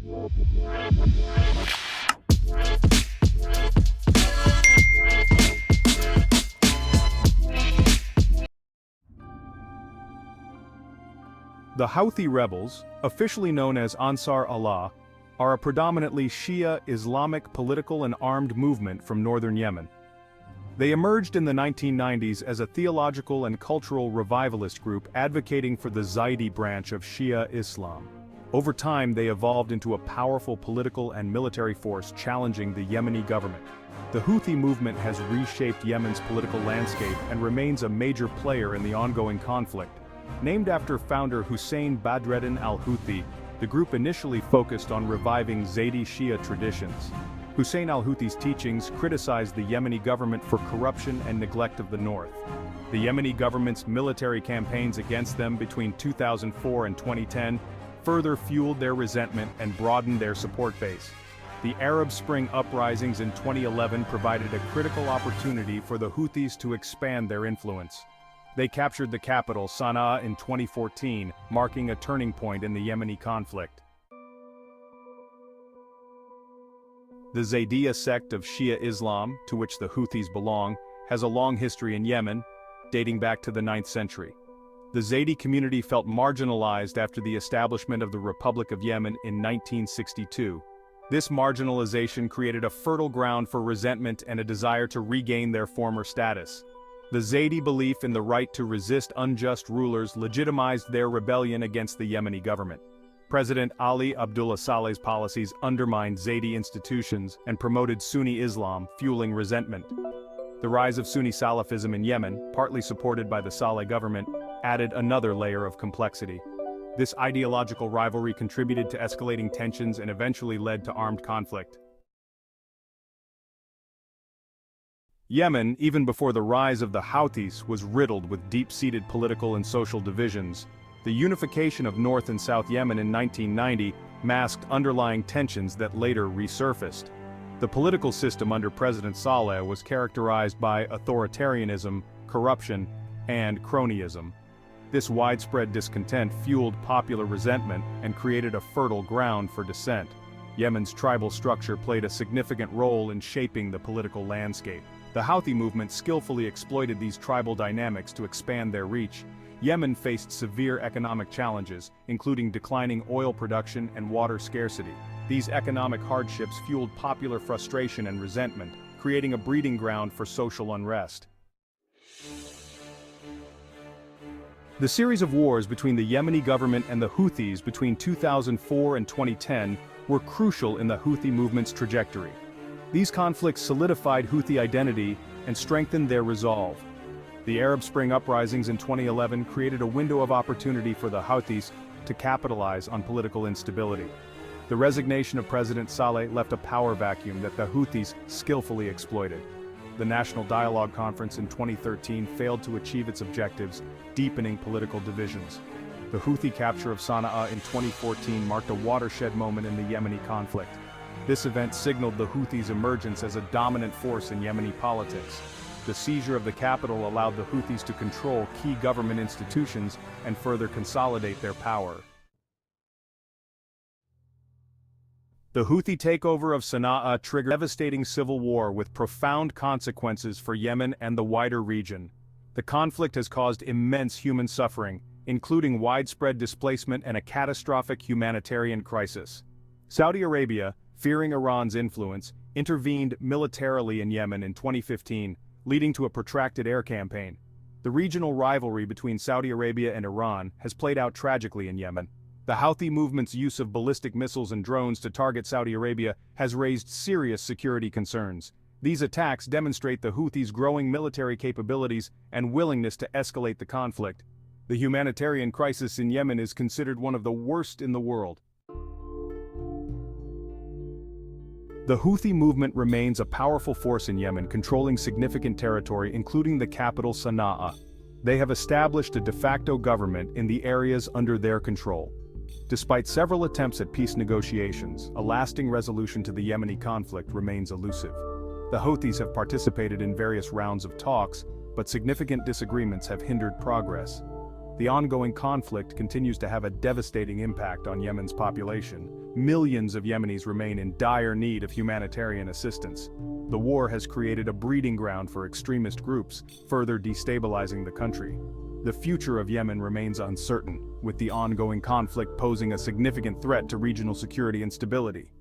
The Houthi rebels, officially known as Ansar Allah, are a predominantly Shia Islamic political and armed movement from northern Yemen. They emerged in the 1990s as a theological and cultural revivalist group advocating for the Zaidi branch of Shia Islam. Over time, they evolved into a powerful political and military force challenging the Yemeni government. The Houthi movement has reshaped Yemen's political landscape and remains a major player in the ongoing conflict. Named after founder Hussein Badreddin al-Houthi, the group initially focused on reviving Zaidi Shia traditions. Hussein al-Houthi's teachings criticized the Yemeni government for corruption and neglect of the north. The Yemeni government's military campaigns against them between 2004 and 2010 further fueled their resentment and broadened their support base. The Arab Spring uprisings in 2011 provided a critical opportunity for the Houthis to expand their influence. They captured the capital, Sana'a, in 2014, marking a turning point in the Yemeni conflict. The Zaydiyya sect of Shia Islam, to which the Houthis belong, has a long history in Yemen, dating back to the 9th century. The Zaydi community felt marginalized after the establishment of the Republic of Yemen in 1962. This marginalization created a fertile ground for resentment and a desire to regain their former status. The Zaydi belief in the right to resist unjust rulers legitimized their rebellion against the Yemeni government. President Ali Abdullah Saleh's policies undermined Zaydi institutions and promoted Sunni Islam, fueling resentment. The rise of Sunni Salafism in Yemen, partly supported by the Saleh government, added another layer of complexity. This ideological rivalry contributed to escalating tensions and eventually led to armed conflict. Yemen, even before the rise of the Houthis, was riddled with deep-seated political and social divisions. The unification of North and South Yemen in 1990 masked underlying tensions that later resurfaced. The political system under President Saleh was characterized by authoritarianism, corruption, and cronyism. This widespread discontent fueled popular resentment and created a fertile ground for dissent. Yemen's tribal structure played a significant role in shaping the political landscape. The Houthi movement skillfully exploited these tribal dynamics to expand their reach. Yemen faced severe economic challenges, including declining oil production and water scarcity. These economic hardships fueled popular frustration and resentment, creating a breeding ground for social unrest. The series of wars between the Yemeni government and the Houthis between 2004 and 2010 were crucial in the Houthi movement's trajectory. These conflicts solidified Houthi identity and strengthened their resolve. The Arab Spring uprisings in 2011 created a window of opportunity for the Houthis to capitalize on political instability. The resignation of President Saleh left a power vacuum that the Houthis skillfully exploited. The National Dialogue Conference in 2013 failed to achieve its objectives, deepening political divisions. The Houthi capture of Sana'a in 2014 marked a watershed moment in the Yemeni conflict. This event signaled the Houthis' emergence as a dominant force in Yemeni politics. The seizure of the capital allowed the Houthis to control key government institutions and further consolidate their power. The Houthi takeover of Sana'a triggered a devastating civil war with profound consequences for Yemen and the wider region. The conflict has caused immense human suffering, including widespread displacement and a catastrophic humanitarian crisis. Saudi Arabia, fearing Iran's influence, intervened militarily in Yemen in 2015, leading to a protracted air campaign. The regional rivalry between Saudi Arabia and Iran has played out tragically in Yemen. The Houthi movement's use of ballistic missiles and drones to target Saudi Arabia has raised serious security concerns. These attacks demonstrate the Houthis' growing military capabilities and willingness to escalate the conflict. The humanitarian crisis in Yemen is considered one of the worst in the world. The Houthi movement remains a powerful force in Yemen, controlling significant territory including the capital Sana'a. They have established a de facto government in the areas under their control. Despite several attempts at peace negotiations, a lasting resolution to the Yemeni conflict remains elusive. The Houthis have participated in various rounds of talks, but significant disagreements have hindered progress. The ongoing conflict continues to have a devastating impact on Yemen's population. Millions of Yemenis remain in dire need of humanitarian assistance. The war has created a breeding ground for extremist groups, further destabilizing the country. The future of Yemen remains uncertain, with the ongoing conflict posing a significant threat to regional security and stability.